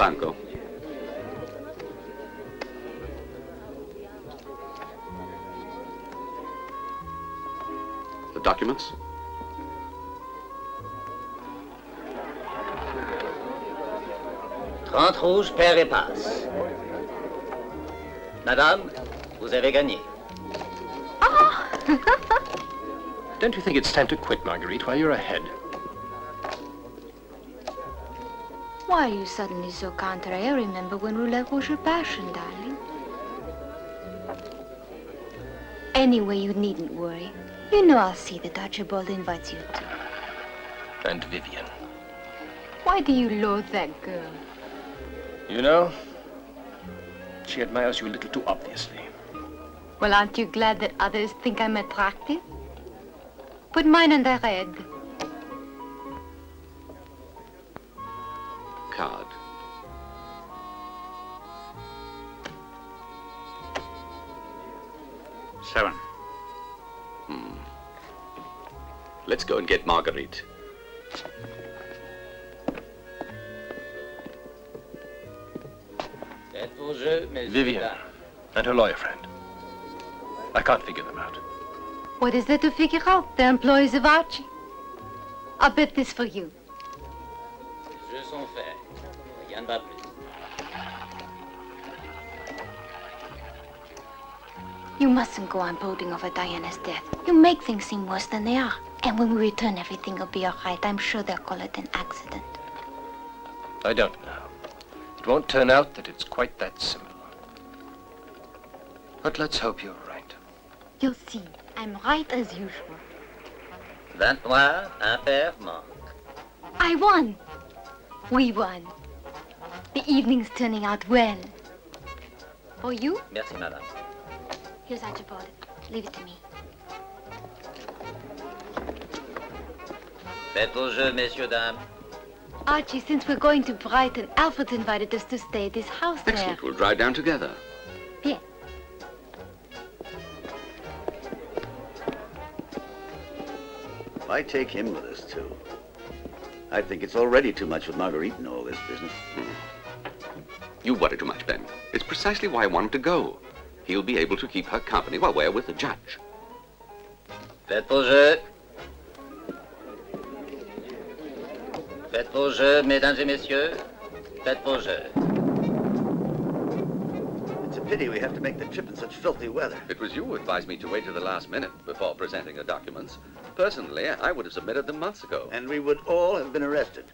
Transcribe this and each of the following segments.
banco. The documents? Trente rouges, paire et passe. Madame, vous avez gagné. Don't you think it's time to quit, Marguerite, while you're ahead? Why are you suddenly so contrary? I remember when roulette was your passion, darling. Anyway, you needn't worry. You know I'll see that Archibald invites you too. And Vivian. Why do you loathe that girl? You know, she admires you a little too obviously. Well, aren't you glad that others think I'm attractive? Put mine on the red. Card. Seven. Let's go and get Margheriti. Vivian and her lawyer friend. I can't figure them out. What is there to figure out? They're employees of Archie. I'll bet this for you. Jeux sont faits. Rien ne va plus. You mustn't go on brooding over Diana's death. You make things seem worse than they are. And when we return, everything will be all right. I'm sure they'll call it an accident. I don't know. It won't turn out that it's quite that simple. But let's hope you're right. You'll see. I'm right as usual. 20 noirs, un pair manque. I won. We won. The evening's turning out well. For you? Merci, madame. Here's Archibald. Leave it to me. Faites vos jeux, messieurs, dames. Archie, since we're going to Brighton, Alfred invited us to stay at his house there. Excellent. We'll drive down together. Bien. Why take him with us, too? I think it's already too much with Marguerite and all this business. You worry too much, Ben. It's precisely why I want him to go. He'll be able to keep her company while we're with the judge. Faites vos jeux. Faites vos jeux, mesdames et messieurs. Faites vos jeux. It's a pity we have to make the trip in such filthy weather. It was you who advised me to wait till the last minute before presenting the documents. Personally, I would have submitted them months ago. And we would all have been arrested.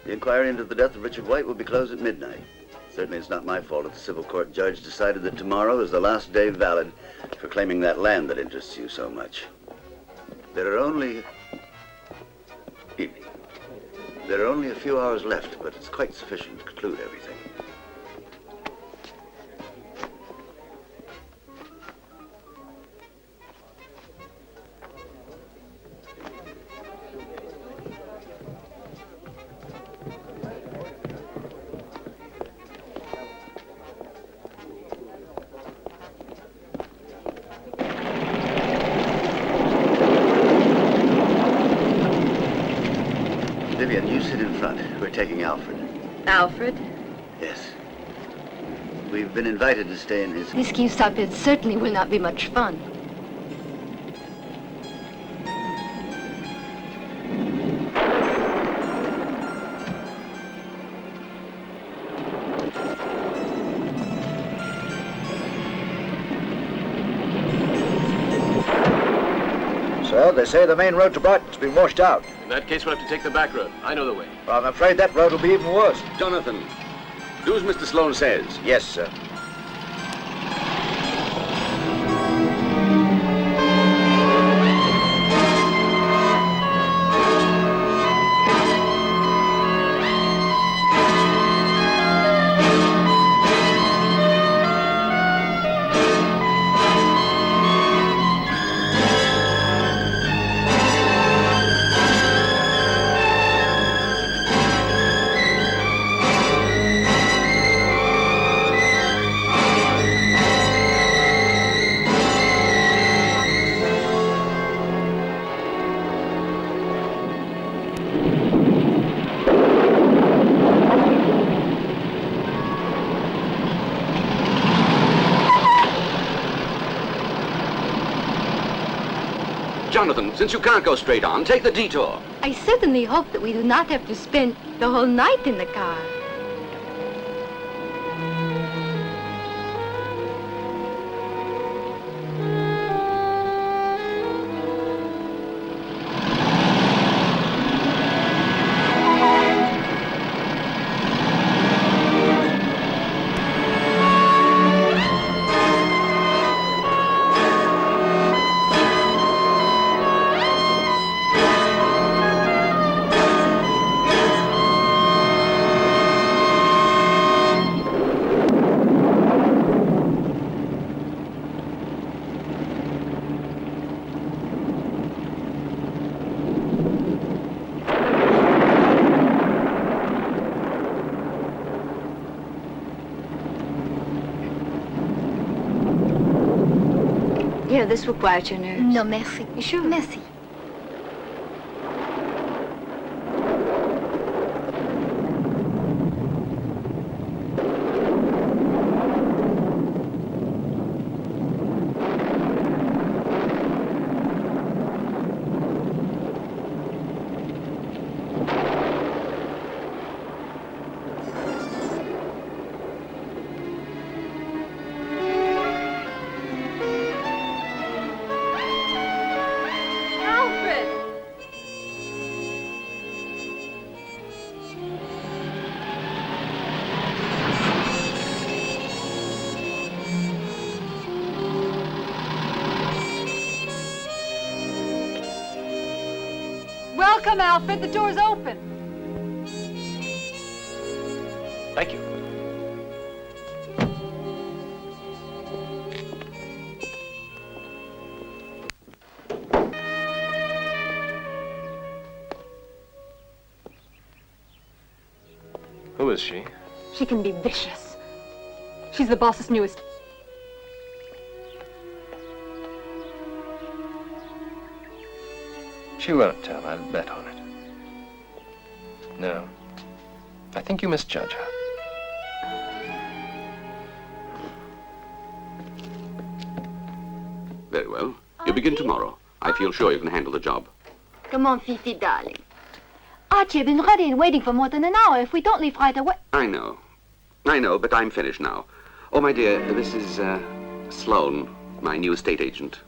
The inquiry into the death of Richard White will be closed at midnight. Certainly it's not my fault if the civil court judge decided that tomorrow is the last day valid for claiming that land that interests you so much. There are only a few hours left, but it's quite sufficient to conclude everything. Vivian, you sit in front. We're taking Alfred. Alfred? Yes. We've been invited to stay in his... This ski stop, it certainly will not be much fun. Sir, they say the main road to Brighton's been washed out. In that case, we'll have to take the back road. I know the way. Well, I'm afraid that road will be even worse. Jonathan, do as Mr. Sloane says. Yes, sir. Jonathan, since you can't go straight on, take the detour. I certainly hope that we do not have to spend the whole night in the car. Here, this will quiet your nerves. No, merci. You sure? Merci. Welcome, Alfred. The door's open. Thank you. Who is she? She can be vicious. She's the boss's newest. She won't tell. I'll bet on it. No. I think you misjudge her. Very well. You begin tomorrow. I feel sure you can handle the job. Come on, Fifi, darling. Archie, I've been ready and waiting for more than an hour. If we don't leave right away... I know, but I'm finished now. Oh, my dear, this is, Sloane, my new estate agent.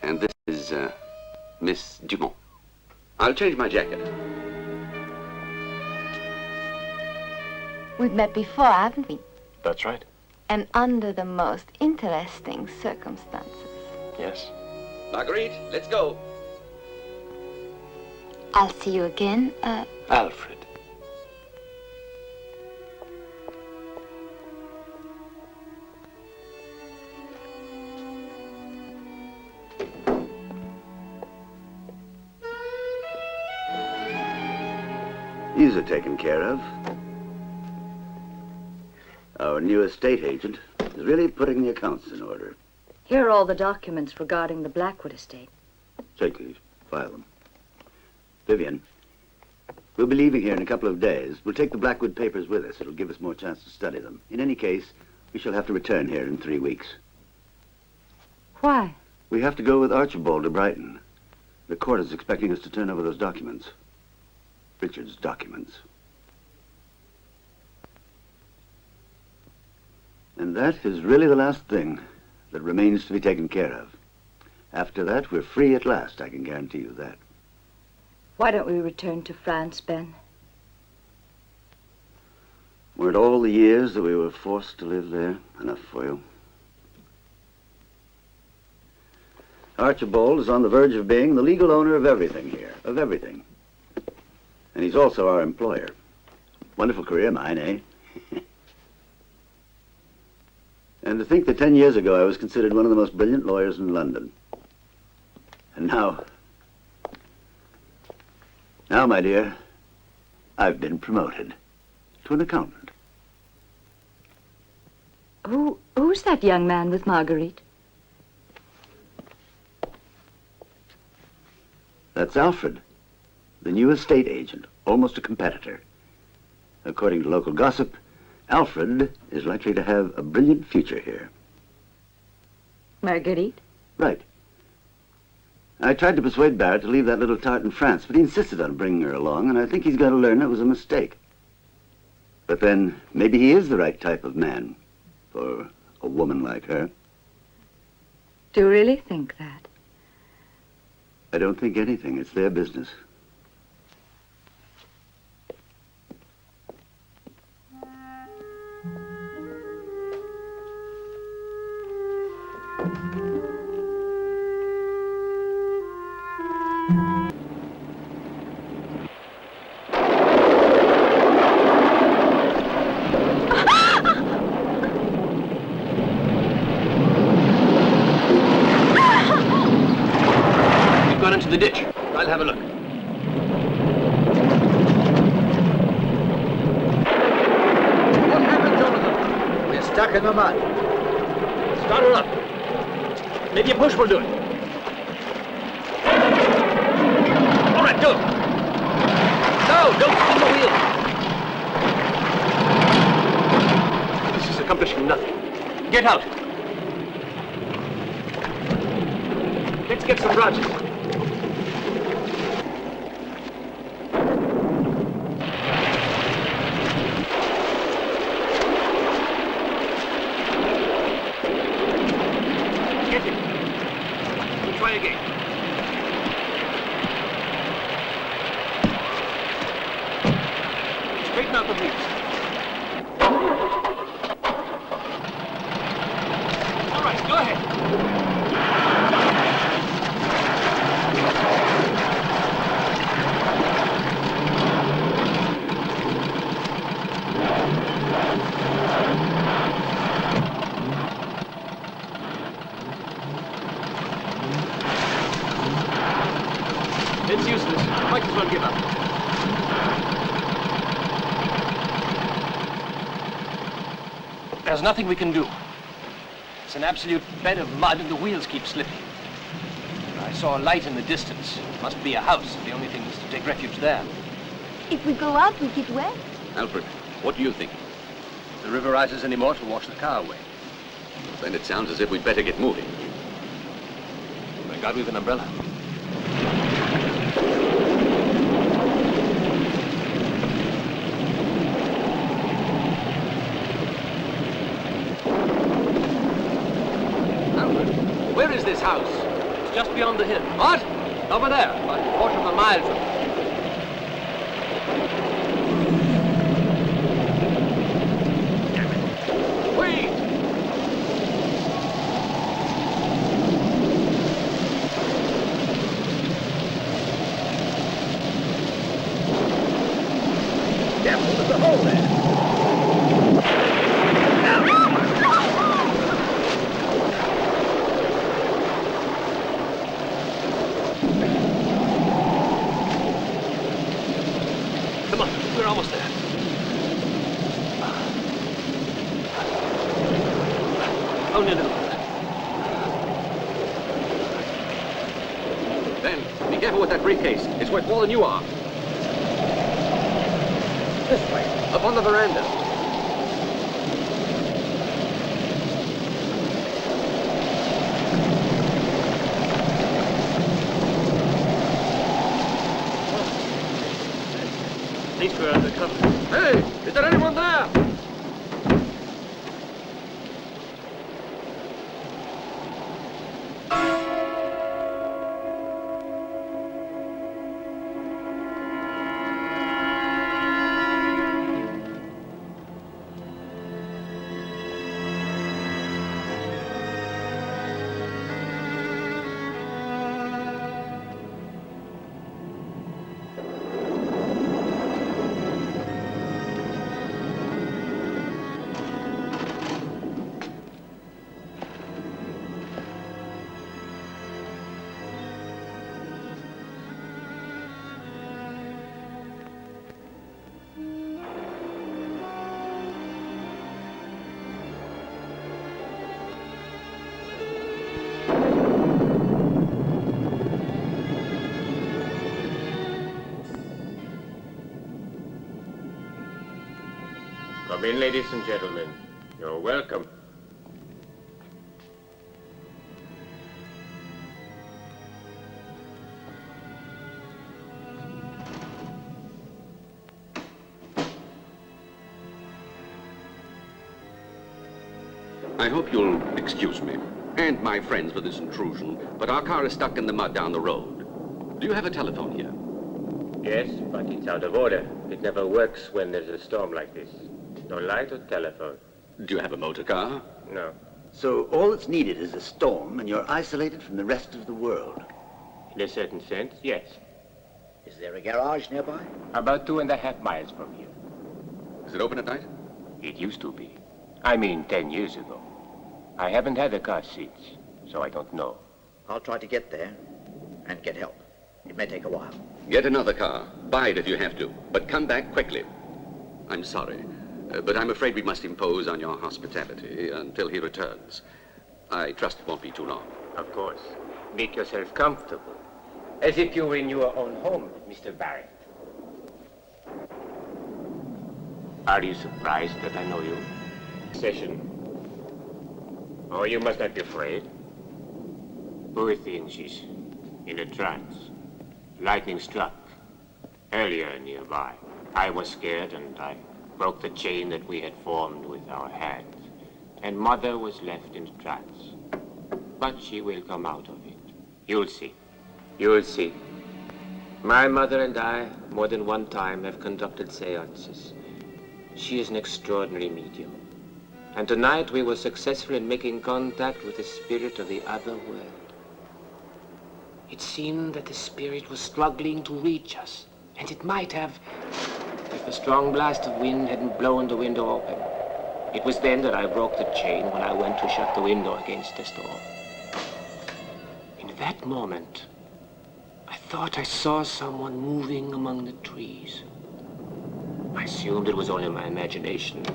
And this is, Miss Dumont. I'll change my jacket. We've met before, haven't we? That's right. And under the most interesting circumstances. Yes. Marguerite, let's go. I'll see you again, Alfred. These are taken care of. Our new estate agent is really putting the accounts in order. Here are all the documents regarding the Blackwood estate. Take these. File them. Vivian, we'll be leaving here in a couple of days. We'll take the Blackwood papers with us. It'll give us more chance to study them. In any case, we shall have to return here in 3 weeks. Why? We have to go with Archibald to Brighton. The court is expecting us to turn over those documents. Richard's documents. And that is really the last thing that remains to be taken care of. After that, we're free at last, I can guarantee you that. Why don't we return to France, Ben? Weren't all the years that we were forced to live there enough for you? Archibald is on the verge of being the legal owner of everything here, of everything. And he's also our employer. Wonderful career, mine, eh? And to think that 10 years ago I was considered one of the most brilliant lawyers in London. And now, my dear, I've been promoted to an accountant. Who's that young man with Margheriti? That's Alfred, the new estate agent, almost a competitor. According to local gossip, Alfred is likely to have a brilliant future here. Margheriti? Right. I tried to persuade Barrett to leave that little tart in France, but he insisted on bringing her along, and I think he's got to learn it was a mistake. But then, maybe he is the right type of man for a woman like her. Do you really think that? I don't think anything. It's their business. Into the ditch. I'll have a look. What happened, Jonathan? We're stuck in the mud. Start her up. Maybe a push will do it. All right, go. No, don't spin the wheel. This is accomplishing nothing. Get out. Let's get some branches. It's useless. Might as well give up. There's nothing we can do. It's an absolute bed of mud and the wheels keep slipping. I saw a light in the distance. It must be a house. The only thing is to take refuge there. If we go out, we get wet. Alfred, what do you think? If the river rises anymore, to wash the car away. Then it sounds as if we'd better get moving. Thank God we've an umbrella. Alfred, where is this house? It's just beyond the hill. What? Over there, about a quarter of a mile from here. Briefcase. It's where Paul and you are. This way. Up on the veranda. At least we're under cover. Hey, is there anyone there? Come in, ladies and gentlemen. You're welcome. I hope you'll excuse me, and my friends for this intrusion, but our car is stuck in the mud down the road. Do you have a telephone here? Yes, but it's out of order. It never works when there's a storm like this. No light or telephone. Do you have a motor car? No. So all that's needed is a storm, and you're isolated from the rest of the world. In a certain sense, yes. Is there a garage nearby? About 2.5 miles from here. Is it open at night? It used to be. I mean, 10 years ago. I haven't had the car seats, so I don't know. I'll try to get there and get help. It may take a while. Get another car. Buy it if you have to, but come back quickly. I'm sorry, but I'm afraid we must impose on your hospitality until he returns. I trust it won't be too long. Of course. Make yourself comfortable. As if you were in your own home, Mr. Barrett. Are you surprised that I know you? Session. Oh, you must not be afraid. Poor thing, she's in a trance. Lightning struck earlier nearby. I was scared and I broke the chain that we had formed with our hands. And Mother was left in a trance. But she will come out of it. You'll see. You'll see. My mother and I, more than one time, have conducted seances. She is an extraordinary medium. And tonight we were successful in making contact with the spirit of the other world. It seemed that the spirit was struggling to reach us, and it might have, if a strong blast of wind hadn't blown the window open. It was then that I broke the chain when I went to shut the window against the storm. In that moment, I thought I saw someone moving among the trees. I assumed it was only my imagination.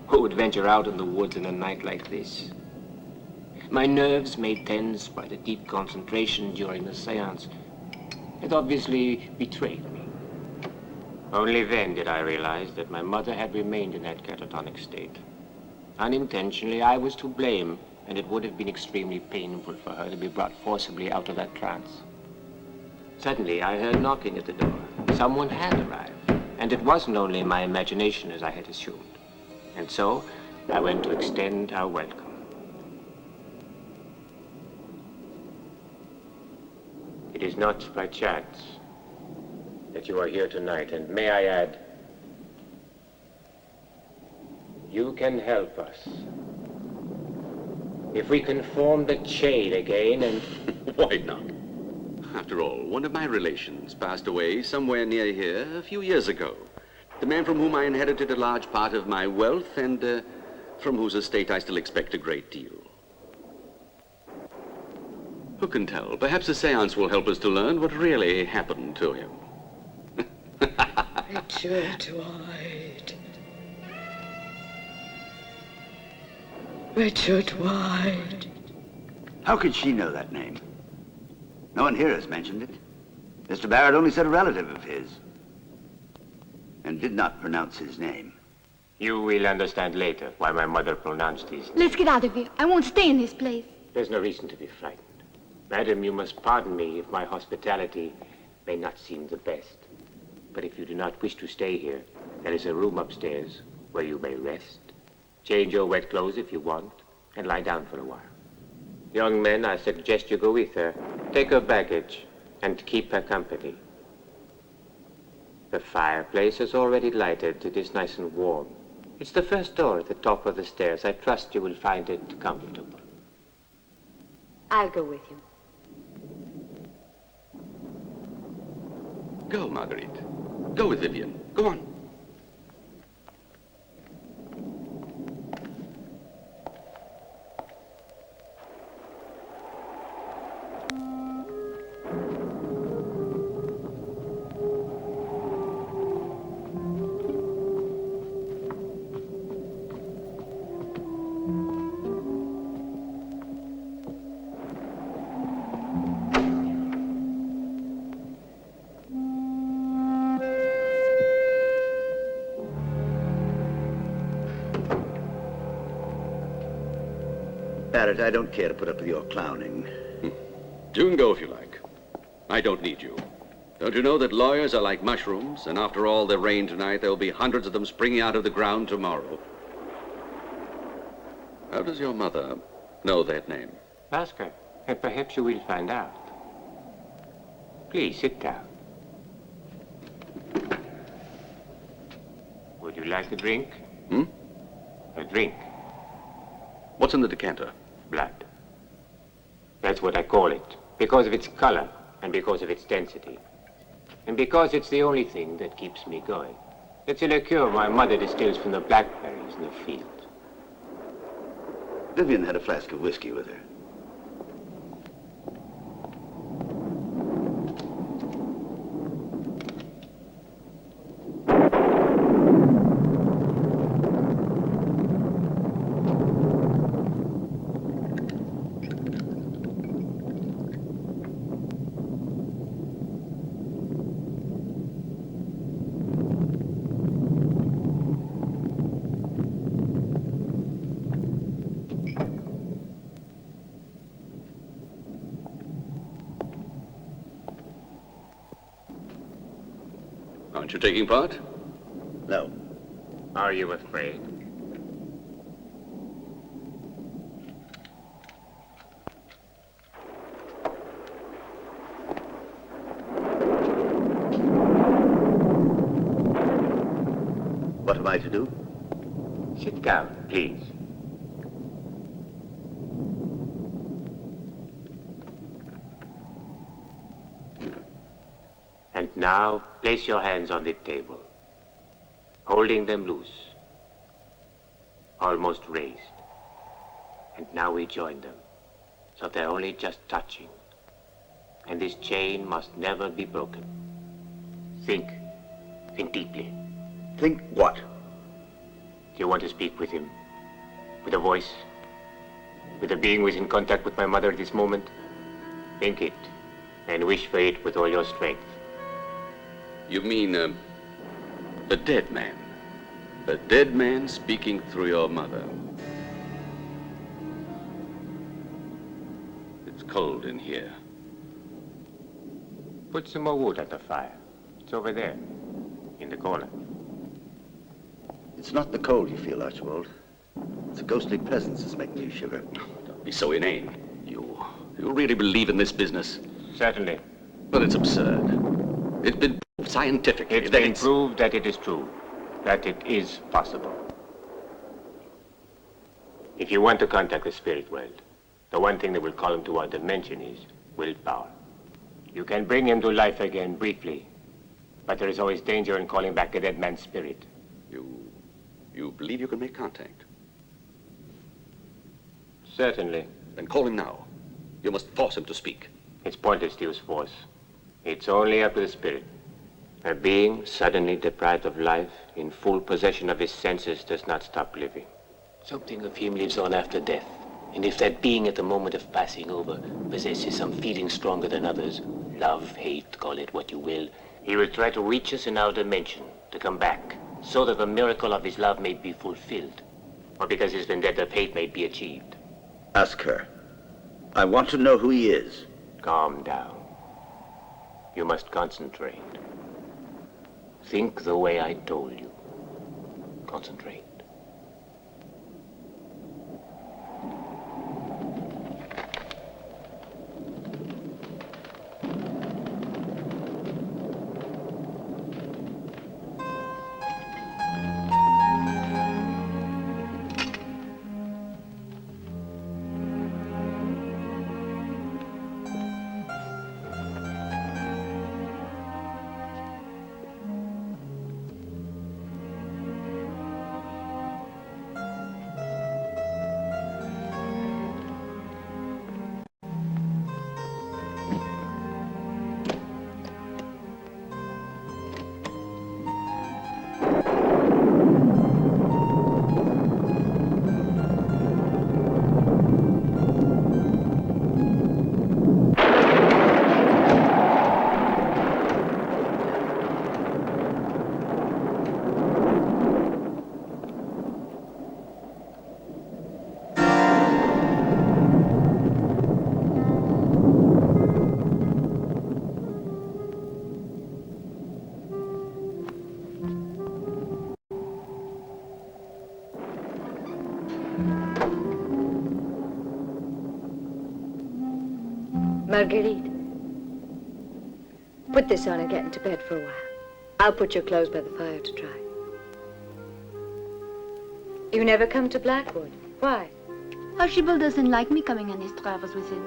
Who would venture out in the woods in a night like this? My nerves, made tense by the deep concentration during the séance, had obviously betrayed me. Only then did I realize that my mother had remained in that catatonic state. Unintentionally, I was to blame, and it would have been extremely painful for her to be brought forcibly out of that trance. Suddenly, I heard knocking at the door. Someone had arrived, and it wasn't only my imagination as I had assumed. And so, I went to extend our welcome. It is not by chance that you are here tonight, and may I add, you can help us. If we can form the chain again and... Why not? After all, one of my relations passed away somewhere near here a few years ago. The man from whom I inherited a large part of my wealth and from whose estate I still expect a great deal. Who can tell? Perhaps a séance will help us to learn what really happened to him. Richard White. Richard White. How could she know that name? No one here has mentioned it. Mr. Barrett only said a relative of his. And did not pronounce his name. You will understand later why my mother pronounced his name. Let's get out of here. I won't stay in this place. There's no reason to be frightened. Madam, you must pardon me if my hospitality may not seem the best. But if you do not wish to stay here, there is a room upstairs where you may rest. Change your wet clothes if you want, and lie down for a while. Young men, I suggest you go with her. Take her baggage, and keep her company. The fireplace is already lighted. It is nice and warm. It's the first door at the top of the stairs. I trust you will find it comfortable. I'll go with you. Go, Margheriti. Go with Vivian. Go on. Barrett, I don't care to put up with your clowning. You can go if you like. I don't need you. Don't you know that lawyers are like mushrooms, and after all the rain tonight, there will be hundreds of them springing out of the ground tomorrow? How does your mother know that name? Ask her, and perhaps you will find out. Please, sit down. Would you like a drink? Hmm? A drink. What's in the decanter? Blood. That's what I call it, because of its color and because of its density. And because it's the only thing that keeps me going. It's a liqueur my mother distills from the blackberries in the field. Vivian had a flask of whiskey with her. Aren't you taking part? No. Are you afraid? What am I to do? Sit down, please. And now, place your hands on the table, holding them loose, almost raised. And now we join them, so they're only just touching. And this chain must never be broken. Think deeply. Think what? Do you want to speak with him? With a voice? With a being who is in contact with my mother at this moment? Think it, and wish for it with all your strength. You mean, a dead man? A dead man speaking through your mother. It's cold in here. Put some more wood at the fire. It's over there, in the corner. It's not the cold you feel, Archibald. It's a ghostly presence that's making you shiver. Don't be so inane. You really believe in this business? Certainly. But it's absurd. It's been proved scientifically. It's been proved that it is true, that it is possible. If you want to contact the spirit world, the one thing that will call him to our dimension is willpower. You can bring him to life again briefly, but there is always danger in calling back a dead man's spirit. You believe you can make contact? Certainly. Then call him now. You must force him to speak. It's pointless to use force. It's only up to the spirit. A being suddenly deprived of life, in full possession of his senses, does not stop living. Something of him lives on after death. And if that being at the moment of passing over possesses some feeling stronger than others, love, hate, call it what you will, he will try to reach us in our dimension, to come back, so that the miracle of his love may be fulfilled, or because his vendetta of hate may be achieved. Ask her. I want to know who he is. Calm down. You must concentrate. Think the way I told you. Concentrate. Margheriti, put this on and get into bed for a while. I'll put your clothes by the fire to dry. You never come to Blackwood. Why? Archibald doesn't like me coming on his travels with him.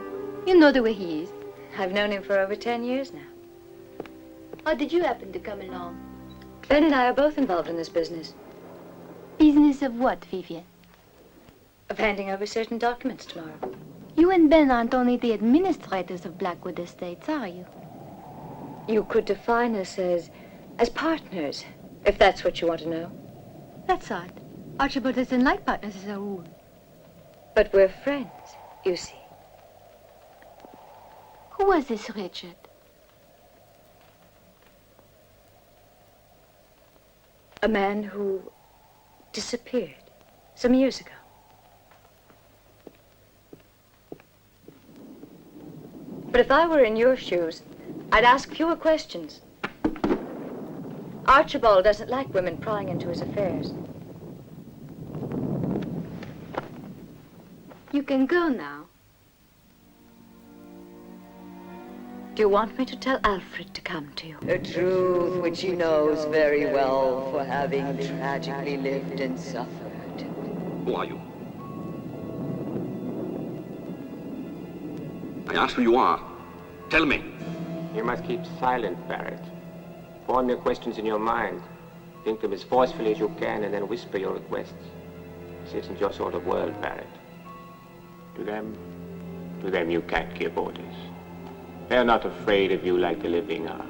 You know the way he is. I've known him for over 10 years now. How did you happen to come along? Ben and I are both involved in this business. Business of what, Vivian? Of handing over certain documents tomorrow. You and Ben aren't only the administrators of Blackwood Estates, are you? You could define us as partners, if that's what you want to know. That's odd. Archibald doesn't like partners as a rule. But we're friends, you see. Who was this Richard? A man who disappeared some years ago. But if I were in your shoes, I'd ask fewer questions. Archibald doesn't like women prying into his affairs. You can go now. Do you want me to tell Alfred to come to you? A truth which he knows very well for having tragically lived and suffered. Who are you? I ask who you are. Tell me. You must keep silent, Barrett. Form your questions in your mind. Think them as forcefully as you can and then whisper your requests. This isn't your sort of world, Barrett. To them you can't give orders. They're not afraid of you like the living are.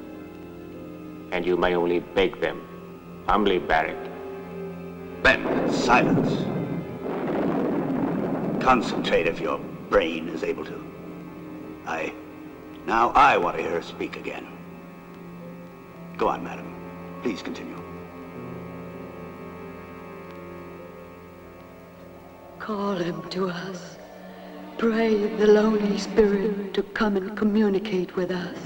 And you may only beg them. Humbly, Barrett. Ben, silence. Concentrate if your brain is able to. Now I want to hear her speak again. Go on, madam. Please continue. Call him to us. Pray the lonely spirit to come and communicate with us.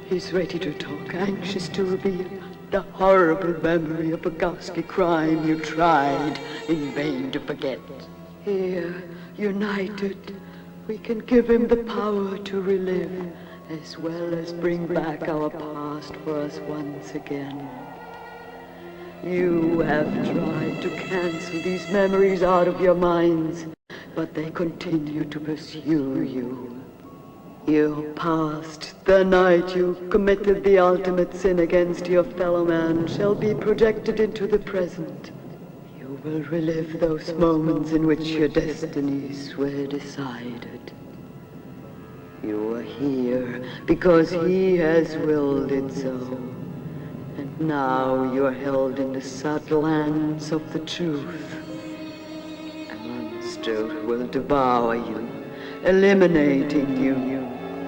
He's ready to talk, anxious to reveal the horrible memory of a ghastly crime you tried in vain to forget. Here, united, we can give him the power to relive, as well as bring back our past for us once again. You have tried to cancel these memories out of your minds, but they continue to pursue you. Your past, the night you committed the ultimate sin against your fellow man, shall be projected into the present. You will relive those moments in which your destinies were decided. You are here because he has willed it so. And now you are held in the sad lands of the truth. A monster will devour you, eliminating you.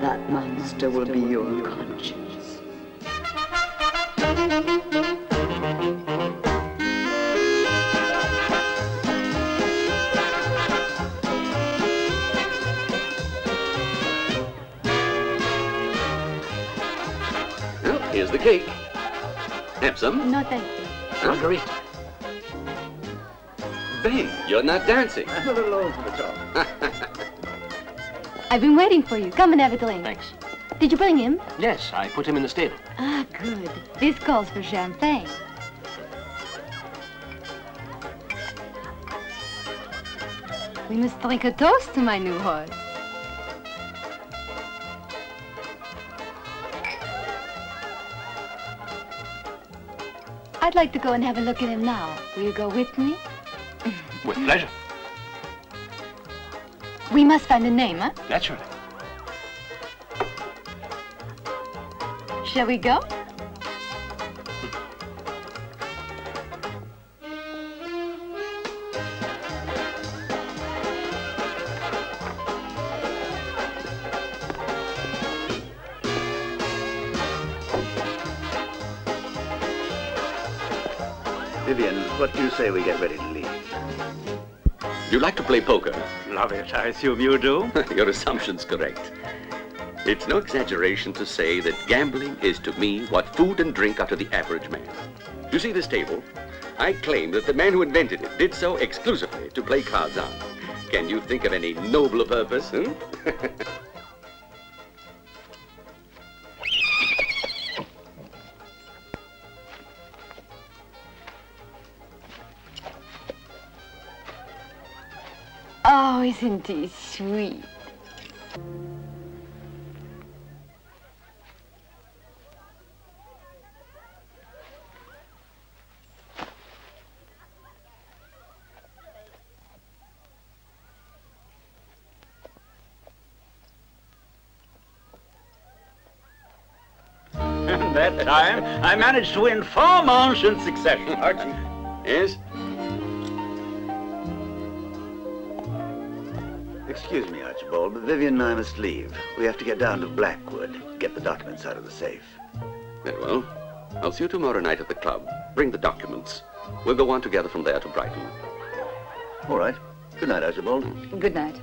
That monster will be your conscience. Well, here's the cake. Have some? No, thank you. Margheriti. Ben, you're not dancing. I'm a little old for the talk. I've been waiting for you. Come and have a drink. Thanks. Did you bring him? Yes, I put him in the stable. Ah, good. This calls for champagne. We must drink a toast to my new horse. I'd like to go and have a look at him now. Will you go with me? With pleasure. We must find a name, huh? Naturally. Shall we go? Vivian, what do you say we get ready to leave? You like to play poker? Love it. I assume you do? Your assumption's correct. It's no exaggeration to say that gambling is to me what food and drink are to the average man. You see this table? I claim that the man who invented it did so exclusively to play cards on. Can you think of any nobler purpose, huh? Oh, isn't he sweet? And that time, I managed to win 4 manches in succession. Archie. Yes? Excuse me, Archibald, but Vivian and I must leave. We have to get down to Blackwood, get the documents out of the safe. Very well. I'll see you tomorrow night at the club. Bring the documents. We'll go on together from there to Brighton. All right. Good night, Archibald. Good night.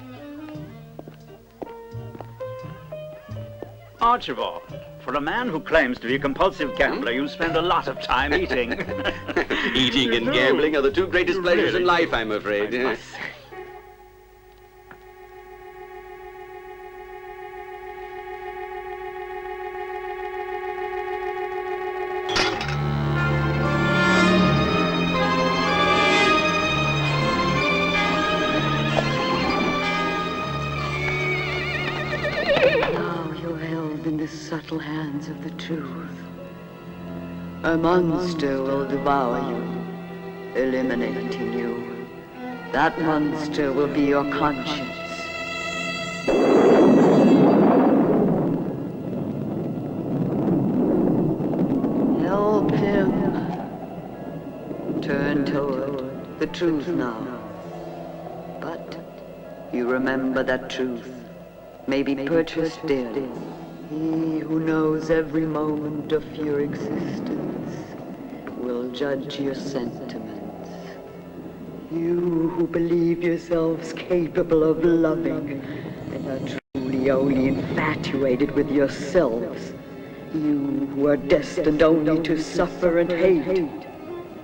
Archibald, for a man who claims to be a compulsive gambler, you spend a lot of time eating. Eating and gambling are the 2 greatest pleasures in life, I'm afraid. I must say. Subtle hands of the truth. A monster will devour you, eliminating you. That monster will be your conscience. Help him. Turn toward the truth now. But you remember that truth may be purchased dearly. He who knows every moment of your existence will judge your sentiments. You who believe yourselves capable of loving and are truly only infatuated with yourselves. You who are destined only to suffer and hate.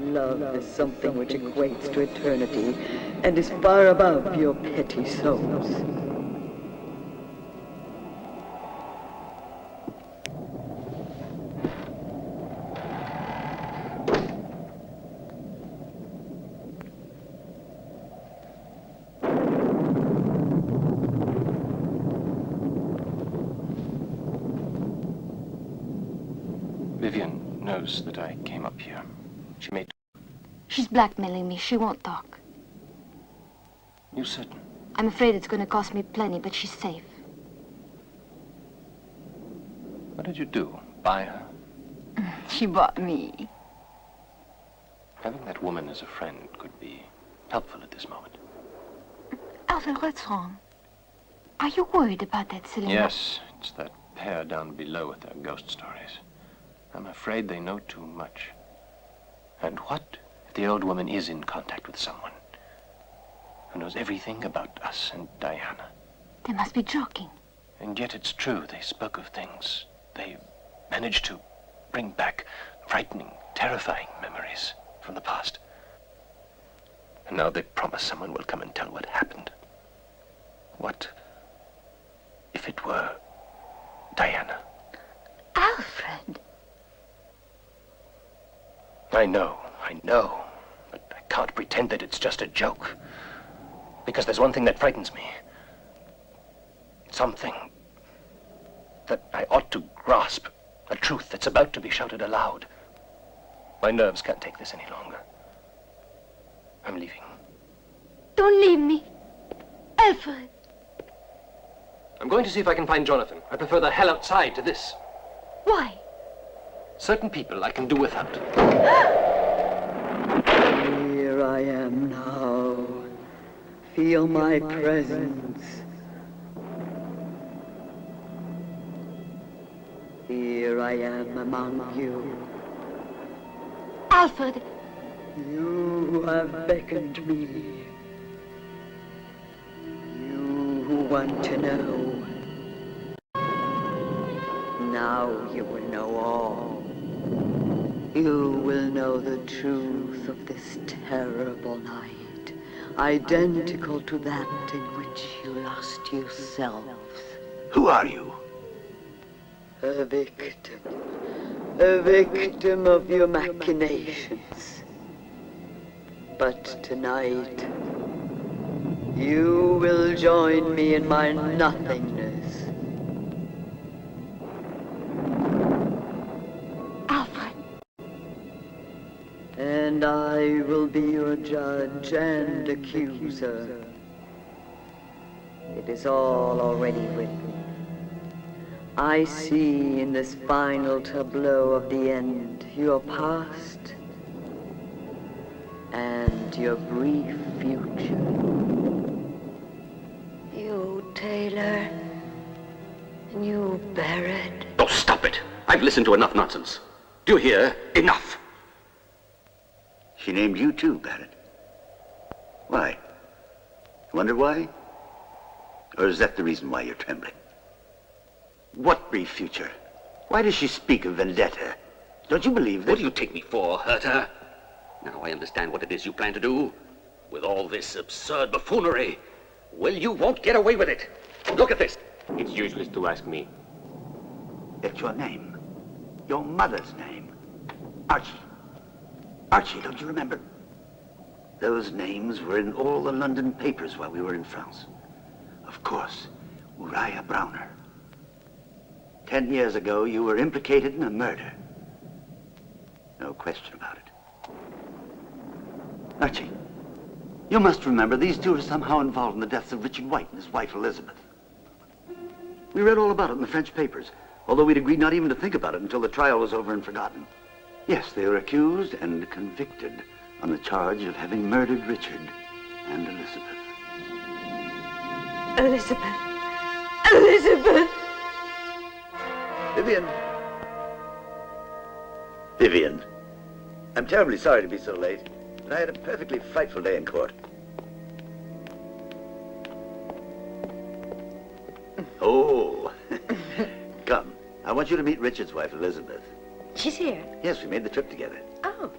Love is something which equates to eternity and is far above your petty souls. Vivian knows that I came up here. She may... She's blackmailing me. She won't talk. You certain? I'm afraid it's going to cost me plenty, but she's safe. What did you do? Buy her? She bought me. Having that woman as a friend could be helpful at this moment. Alfred, what's wrong? Are you worried about that silly... Yes, it's that pair down below with their ghost stories. I'm afraid they know too much. And what if the old woman is in contact with someone who knows everything about us and Diana? They must be joking. And yet it's true, they spoke of things. They managed to bring back frightening, terrifying memories from the past. And now they promise someone will come and tell what happened. What if it were Diana? Alfred! I know, but I can't pretend that it's just a joke. Because there's one thing that frightens me. Something that I ought to grasp. A truth that's about to be shouted aloud. My nerves can't take this any longer. I'm leaving. Don't leave me. Alfred! I'm going to see if I can find Jonathan. I prefer the hell outside to this. Why? Certain people I can do without. Here I am now. Feel my presence. Here I am among you. Alfred! You have beckoned me. You who want to know. Now you will know all. You will know the truth of this terrible night, identical to that in which you lost yourselves. Who are you? A victim of your machinations. But tonight, You will join me in my nothingness. Alfred. And I will be your judge and accuser. It is all already written. I see in this final tableau of the end your past and your brief future. You, Taylor. And you, Barrett. Oh, stop it. I've listened to enough nonsense. Do you hear? Enough. She named you too, Barrett. Why? Wonder why? Or is that the reason why you're trembling? What brief future? Why does she speak of vendetta? Don't you believe that? What do you take me for, Herta? Now I understand what it is you plan to do. With all this absurd buffoonery. Well, you won't get away with it. Look at this. It's useless to ask me. That's your name. Your mother's name. Archie. Archie, don't you remember? Those names were in all the London papers while we were in France. Of course, Uriah Browner. 10 years ago, you were implicated in a murder. No question about it. Archie, you must remember these two are somehow involved in the deaths of Richard White and his wife, Elizabeth. We read all about it in the French papers, although we'd agreed not even to think about it until the trial was over and forgotten. Yes, they were accused and convicted on the charge of having murdered Richard and Elizabeth. Elizabeth! Elizabeth! Vivian. Vivian. I'm terribly sorry to be so late, but I had a perfectly frightful day in court. Oh. Come. I want you to meet Richard's wife, Elizabeth. She's here. Yes, we made the trip together. Oh.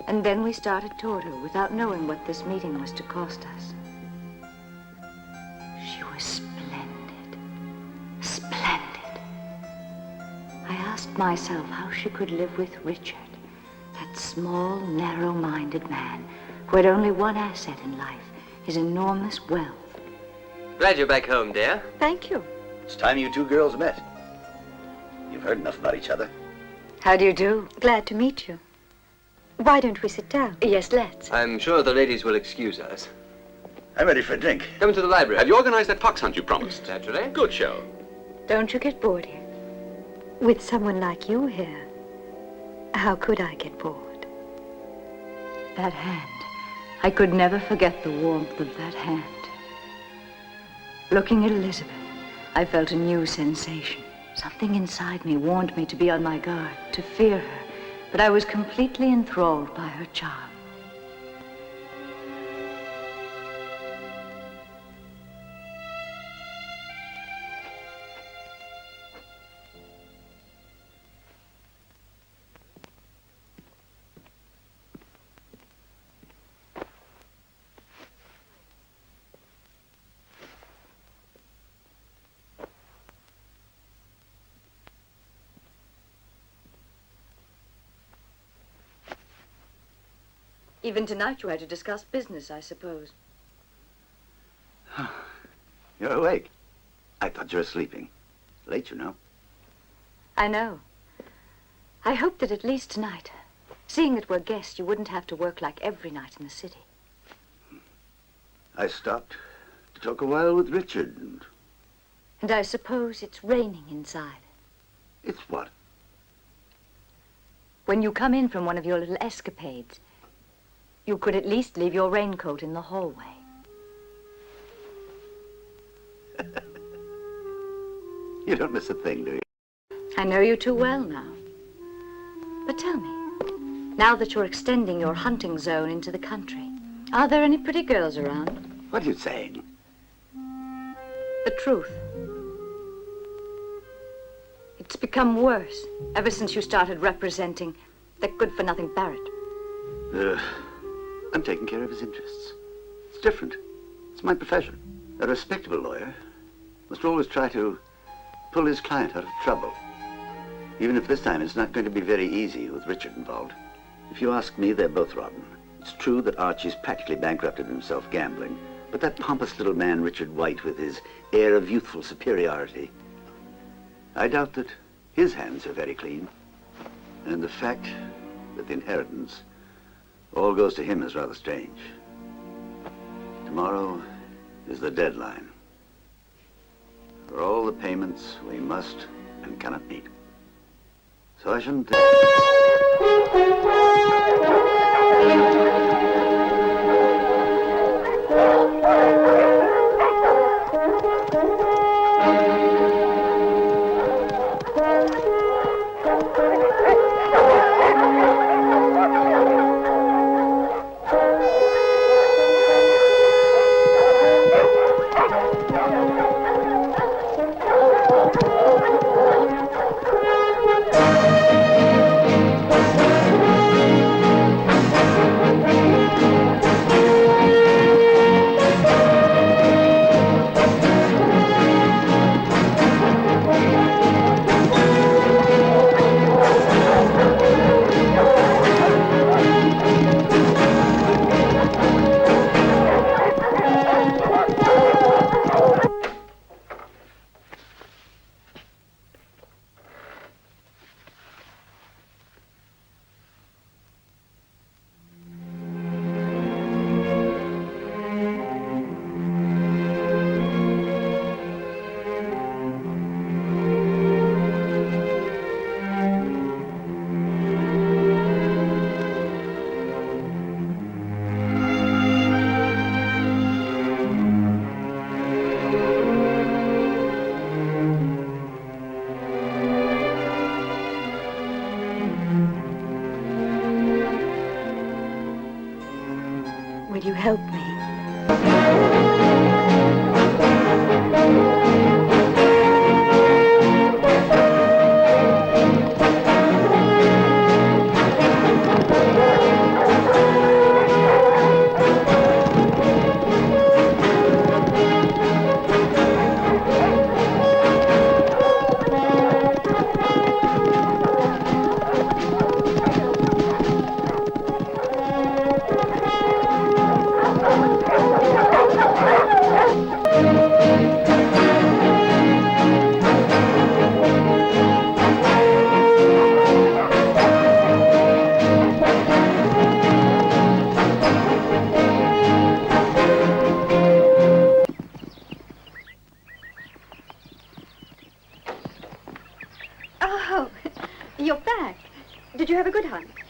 And then we started toward her without knowing what this meeting was to cost us. She was splendid. Splendid. I asked myself how she could live with Richard, that small, narrow-minded man who had only one asset in life, his enormous wealth. Glad you're back home, dear. Thank you. It's time you two girls met. You've heard enough about each other. How do you do? Glad to meet you. Why don't we sit down? Yes, let's. I'm sure the ladies will excuse us. I'm ready for a drink. Come into the library. Have you organized that fox hunt you promised? Naturally. Good show. Don't you get bored here? With someone like you here, how could I get bored? That hand. I could never forget the warmth of that hand. Looking at Elizabeth, I felt a new sensation. Something inside me warned me to be on my guard, to fear her, but I was completely enthralled by her charm. Even tonight you had to discuss business, I suppose. You're awake. I thought you were sleeping. Late, you know. I know. I hoped that at least tonight, seeing that we're guests, you wouldn't have to work like every night in the city. I stopped to talk a while with Richard. And I suppose it's raining inside. It's what? When you come in from one of your little escapades, you could at least leave your raincoat in the hallway. You don't miss a thing, do you? I know you too well now. But tell me, now that you're extending your hunting zone into the country, are there any pretty girls around? What are you saying? The truth. It's become worse ever since you started representing that good-for-nothing Barrett. I'm taking care of his interests. It's different. It's my profession. A respectable lawyer must always try to pull his client out of trouble. Even if this time it's not going to be very easy with Richard involved. If you ask me, they're both rotten. It's true that Archie's practically bankrupted himself gambling, But that pompous little man, Richard White, with his air of youthful superiority, I doubt that his hands are very clean. And the fact that the inheritance all goes to him is rather strange. Tomorrow is the deadline for all the payments we must and cannot meet. So I shouldn't think... Will you help me?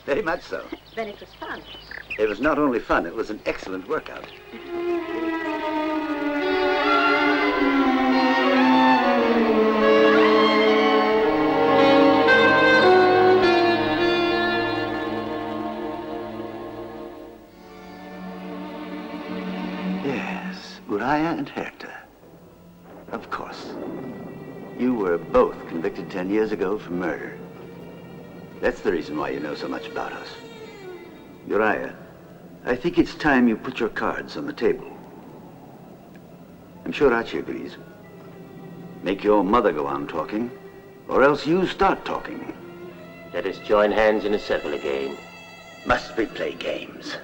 Very much so. Then it was fun. It was not only fun, it was an excellent workout. Yes, Uriah and Herta. Of course. You were both convicted 10 years ago for murder. That's the reason why you know so much about us. Uriah, I think it's time you put your cards on the table. I'm sure Archie agrees. Make your mother go on talking, or else you start talking. Let us join hands in a circle again. Must we play games?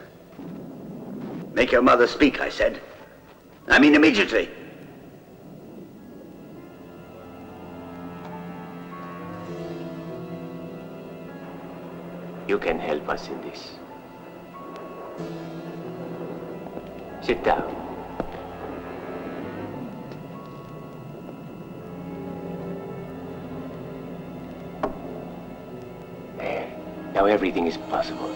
Make your mother speak, I said. I mean immediately. You can help us in this. Sit down. There. Now everything is possible.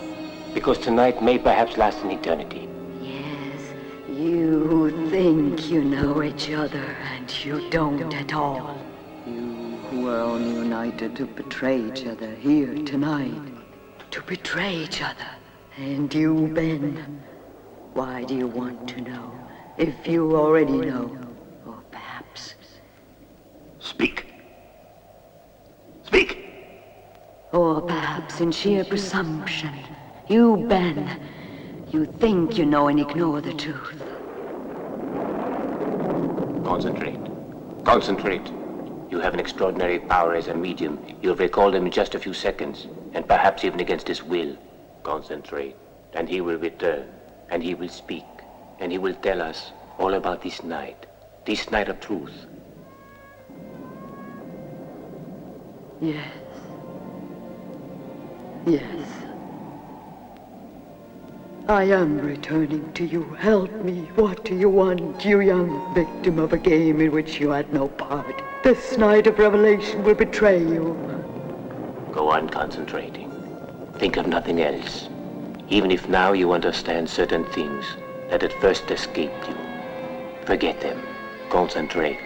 Because tonight may perhaps last an eternity. Yes, you think you know each other, and you don't at all. You were only united to betray each other here tonight. To betray each other. And you, Ben, why do you want to know? If you already know, or perhaps... Speak. Speak! Or perhaps in sheer presumption, you, Ben, you think you know and ignore the truth. Concentrate. Concentrate. You have an extraordinary power as a medium. You'll recall him in just a few seconds, and perhaps even against his will. Concentrate, and he will return, and he will speak, and he will tell us All about this night of truth. Yes. Yes. I am returning to you. Help me. What do you want, you young victim of a game in which you had no part? This night of revelation will betray you. Go on concentrating. Think of nothing else. Even if now you understand certain things that at first escaped you. Forget them. Concentrate.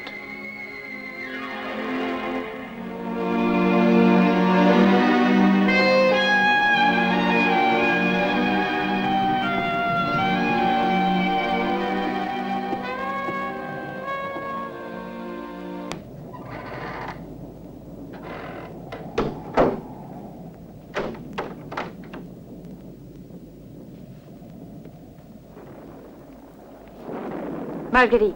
Margheriti.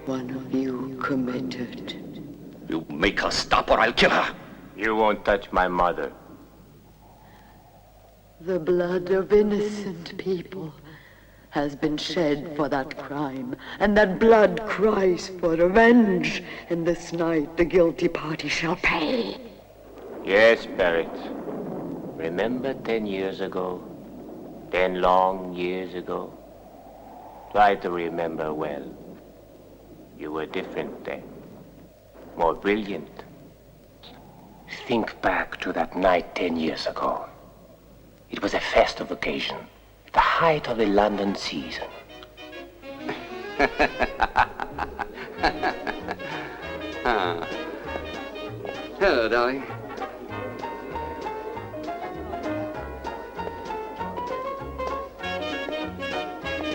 One of you committed. You make her stop or I'll kill her. You won't touch my mother. The blood of innocent people has been shed for that crime, and that blood cries for revenge. And this night the guilty party shall pay. Yes, Barrett. Remember 10 years ago? 10 long years ago? Try to remember well. You were different then. More brilliant. Think back to that night 10 years ago. It was a festive occasion, the height of the London season. Hello, darling.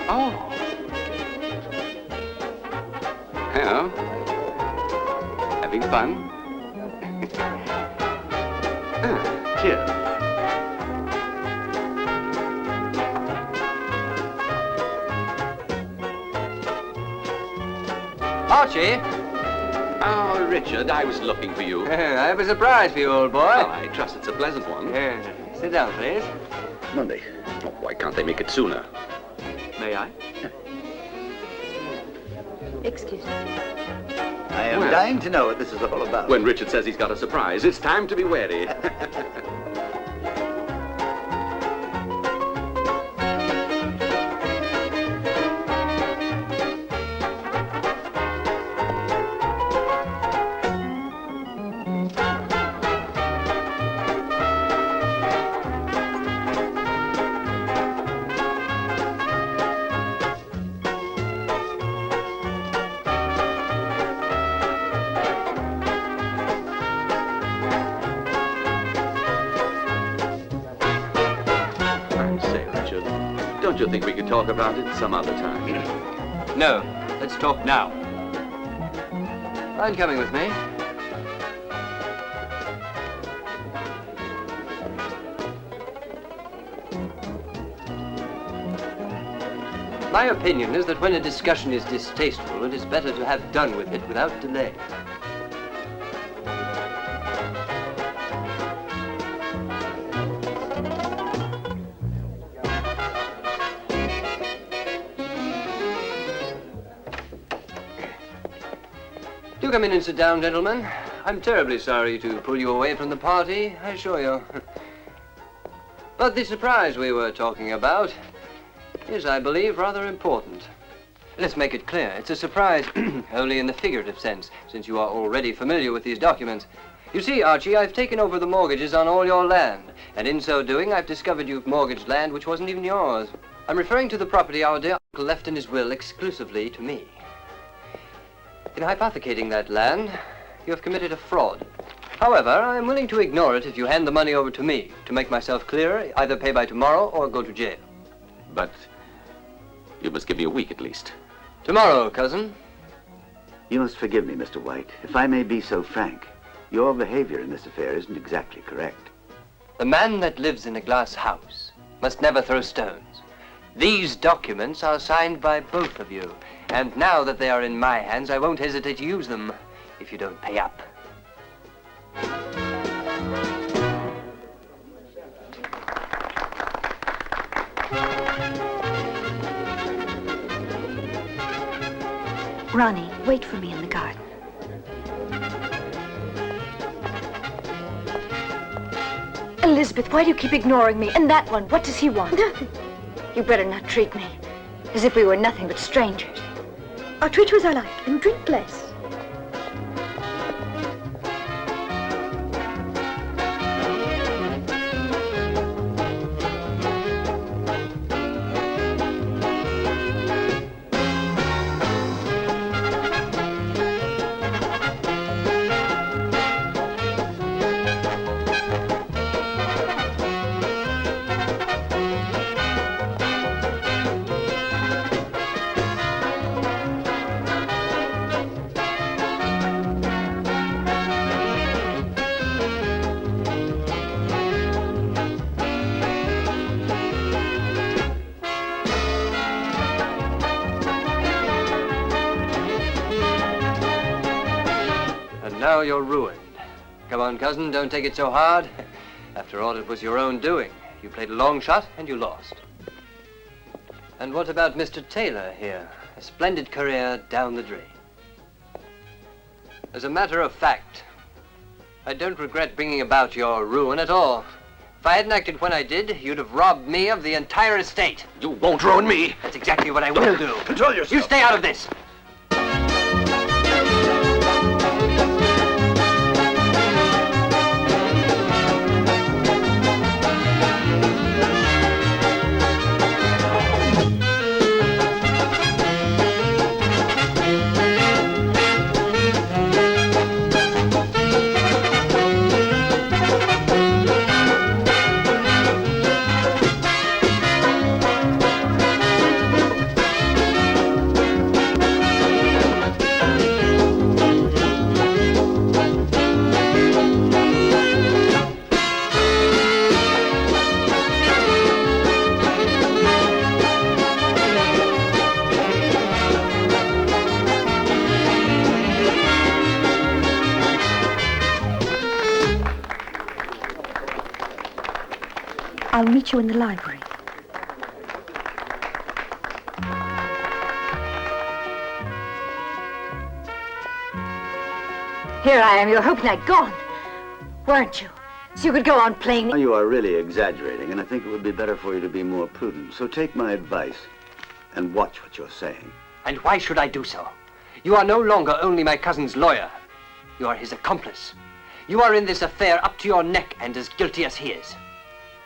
Oh. Hello. Having fun? Cheers. Archie? Oh, Richard, I was looking for you. I have a surprise for you, old boy. Oh, I trust it's a pleasant one. Sit down, please. Monday. Oh, why can't they make it sooner? May I? Excuse me. I am Well. dying to know what this is all about. When Richard says he's got a surprise, it's time to be wary. Don't you think we could talk about it some other time? No. Let's talk now. Mind coming with me? My opinion is that when a discussion is distasteful, it is better to have done with it without delay. Do come in and sit down, gentlemen. I'm terribly sorry to pull you away from the party, I assure you. But the surprise we were talking about is, I believe, rather important. Let's make it clear. It's a surprise only in the figurative sense, since you are already familiar with these documents. You see, Archie, I've taken over the mortgages on all your land, and in so doing, I've discovered you've mortgaged land which wasn't even yours. I'm referring to the property our dear uncle left in his will exclusively to me. In hypothecating that land, you have committed a fraud. However, I'm willing to ignore it if you hand the money over to me. To make myself clearer, either pay by tomorrow or go to jail. But you must give me a week at least. Tomorrow, cousin. You must forgive me, Mr. White. If I may be so frank, your behavior in this affair isn't exactly correct. The man that lives in a glass house must never throw stones. These documents are signed by both of you, and now that they are in my hands, I won't hesitate to use them if you don't pay up. Ronnie, wait for me in the garden. Elizabeth, why do you keep ignoring me? And that one, what does he want? Nothing. You better not treat me as if we were nothing but strangers. I'll treat you as I like and drink less. Now you're ruined. Come on, cousin, don't take it so hard. After all, it was your own doing. You played a long shot and you lost. And what about Mr. Taylor here? A splendid career down the drain. As a matter of fact, I don't regret bringing about your ruin at all. If I hadn't acted when I did, you'd have robbed me of the entire estate. You won't ruin me. That's exactly what I will do. Control yourself. You stay out of this. I'll meet you in the library. Here I am. You were hoping I'd gone, weren't you? So you could go on playing me. You are really exaggerating, and I think it would be better for you to be more prudent. So take my advice and watch what you're saying. And why should I do so? You are no longer only my cousin's lawyer. You are his accomplice. You are in this affair up to your neck and as guilty as he is.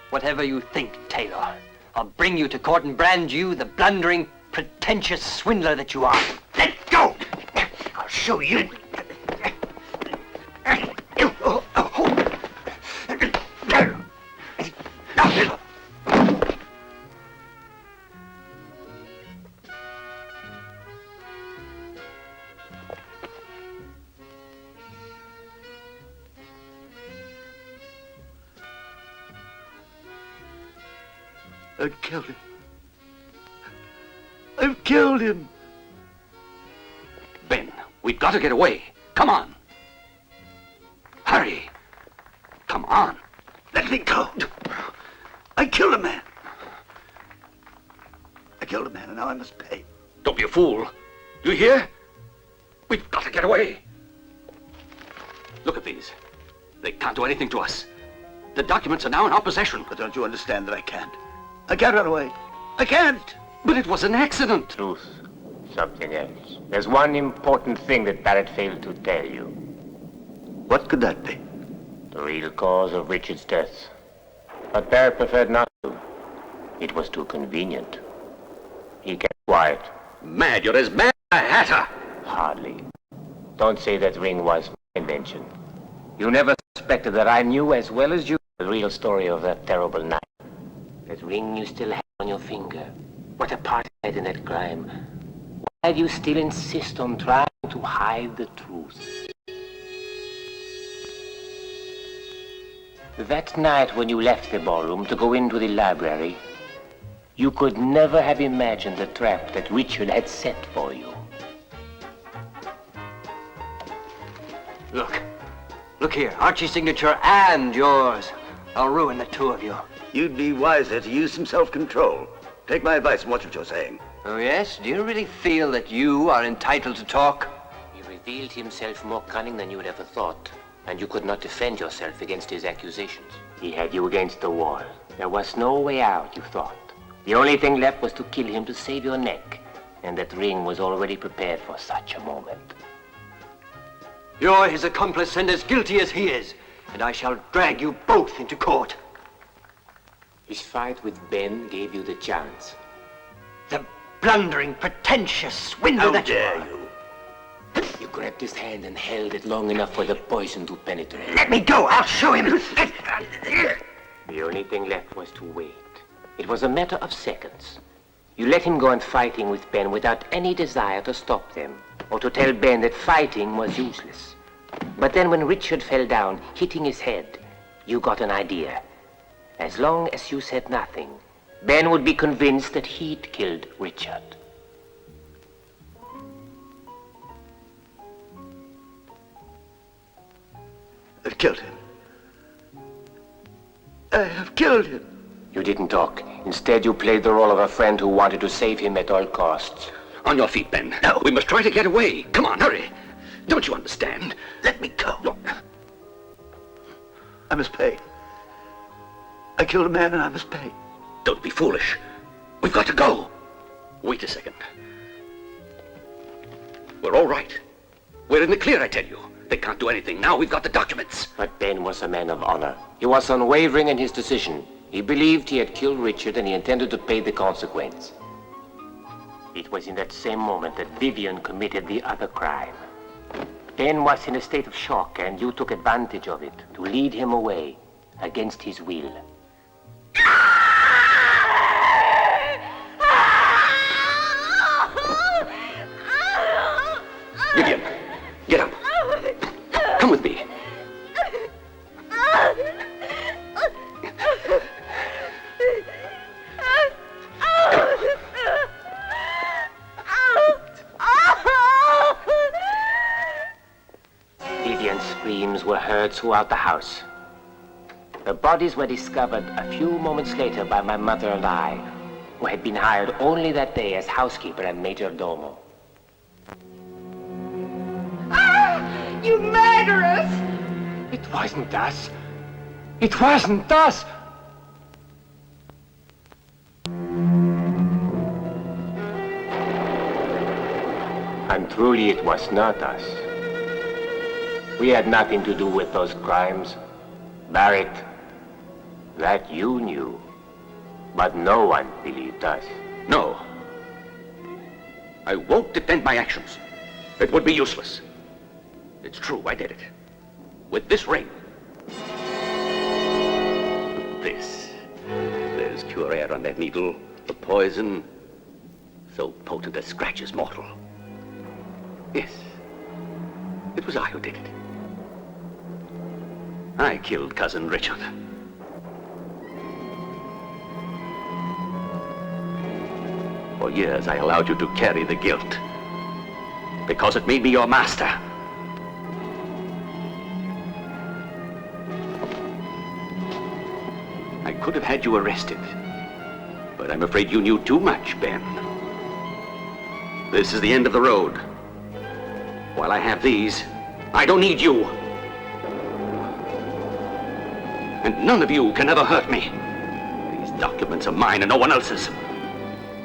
Whatever you think, Taylor, I'll bring you to court and brand you the blundering, pretentious swindler that you are. Let go! I'll show you. I've killed him. I've killed him. Ben, we've got to get away. Come on. Hurry. Come on. Let me go. I killed a man. I killed a man, and now I must pay. Don't be a fool. You hear? We've got to get away. Look at these. They can't do anything to us. The documents are now in our possession. But don't you understand that I can't? I can't run away. I can't. But it was an accident. Truth. Something else. There's one important thing that Barrett failed to tell you. What could that be? The real cause of Richard's death. But Barrett preferred not to. It was too convenient. He kept quiet. Mad, you're as mad as a hatter. Hardly. Don't say that ring was my invention. You never suspected that I knew as well as you the real story of that terrible night. That ring you still have on your finger. What a part you had in that crime. Why do you still insist on trying to hide the truth? That night when you left the ballroom to go into the library, you could never have imagined the trap that Richard had set for you. Look here, Archie's signature and yours. I'll ruin the two of you. You'd be wiser to use some self-control. Take my advice and watch what you're saying. Oh, yes? Do you really feel that you are entitled to talk? He revealed himself more cunning than you had ever thought, and you could not defend yourself against his accusations. He had you against the wall. There was no way out, you thought. The only thing left was to kill him to save your neck, and that ring was already prepared for such a moment. You're his accomplice and as guilty as he is, and I shall drag you both into court. His fight with Ben gave you the chance. The blundering, pretentious swindler that you are. You grabbed his hand and held it long enough for the poison to penetrate. Let me go, I'll show him. The only thing left was to wait. It was a matter of seconds. You let him go on fighting with Ben without any desire to stop them, or to tell Ben that fighting was useless. But then when Richard fell down, hitting his head, you got an idea. As long as you said nothing, Ben would be convinced that he'd killed Richard. I've killed him. I have killed him. You didn't talk. Instead, you played the role of a friend who wanted to save him at all costs. On your feet, Ben. No. We must try to get away. Come on, hurry. Don't you understand? Let me go. No. I must pay. I killed a man and I must pay. Don't be foolish. We've got to go. Wait a second. We're all right. We're in the clear, I tell you. They can't do anything now. We've got the documents. But Ben was a man of honor. He was unwavering in his decision. He believed he had killed Richard and he intended to pay the consequence. It was in that same moment that Vivian committed the other crime. Ben was in a state of shock and you took advantage of it to lead him away against his will. Vivian, get up. Come with me. Vivian's screams were heard throughout the house. The bodies were discovered a few moments later by my mother and I, who had been hired only that day as housekeeper and major domo. You murderers! It wasn't us. It wasn't us! And truly it was not us. We had nothing to do with those crimes. Barrett, that you knew. But no one believed us. No. I won't defend my actions. It would be useless. It's true, I did it. With this ring. This. There's pure air on that needle. The poison, so potent that scratches mortal. Yes. It was I who did it. I killed Cousin Richard. For years I allowed you to carry the guilt. Because it made me your master. I could have had you arrested. But I'm afraid you knew too much, Ben. This is the end of the road. While I have these, I don't need you. And none of you can ever hurt me. These documents are mine and no one else's.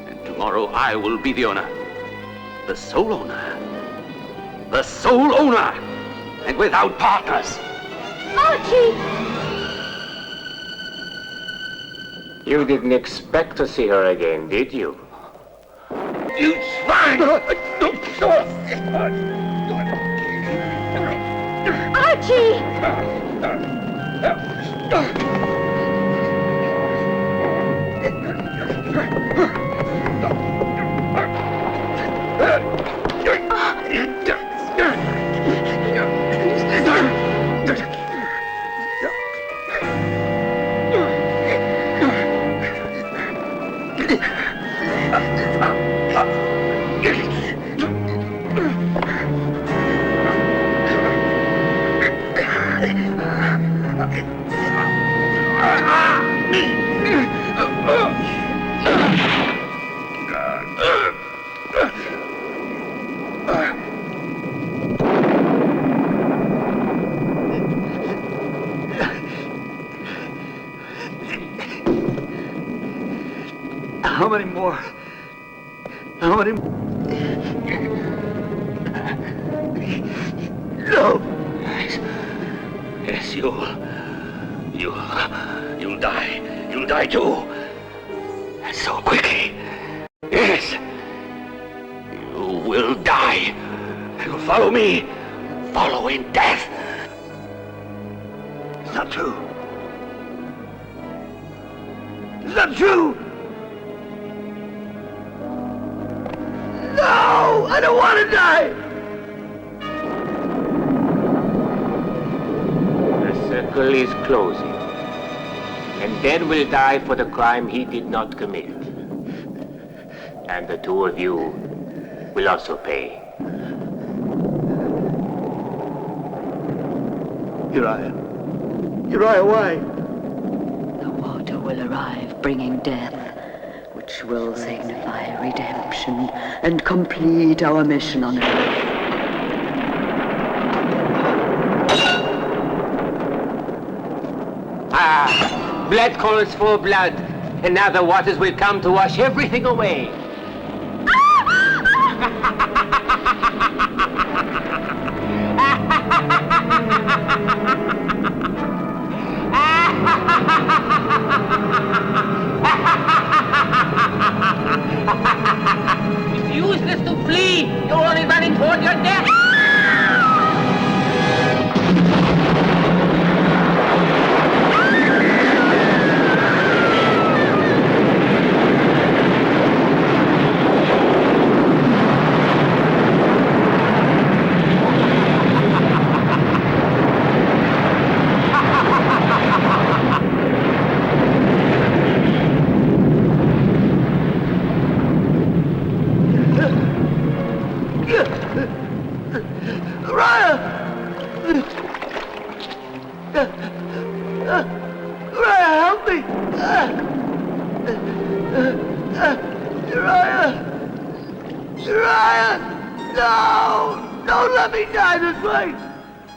And tomorrow I will be the owner. The sole owner. The sole owner! And without partners! Archie! You didn't expect to see her again, did you? You swine! Archie! How many more? How many? No. Yes, you'll die. You'll die too. And so quickly. Yes. You will die. You'll follow me. Follow in death. It's not true. It's not true. No! I don't want to die! The circle is closing. And Dan will die for the crime he did not commit. And the two of you will also pay. Uriah. Uriah, why? The water will arrive, bringing death, which will signify redemption and complete our mission on earth. Blood calls for blood, and now the waters will come to wash everything away. It's useless to flee. You're only running toward your death.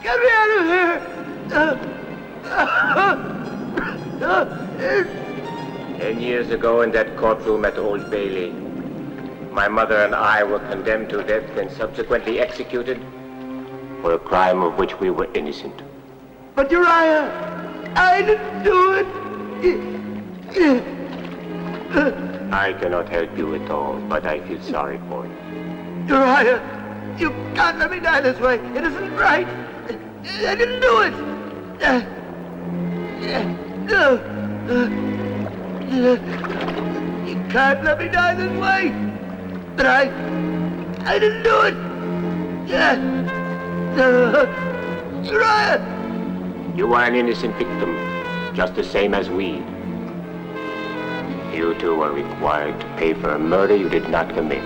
Get me out of here! 10 years ago in that courtroom at Old Bailey, my mother and I were condemned to death and subsequently executed for a crime of which we were innocent. But Uriah, I didn't do it! I cannot help you at all, but I feel sorry for you. Uriah, you can't let me die this way. It isn't right. I didn't do it. You can't let me die this way. But I didn't do it. Uriah! You are an innocent victim, just the same as we. You too are required to pay for a murder you did not commit.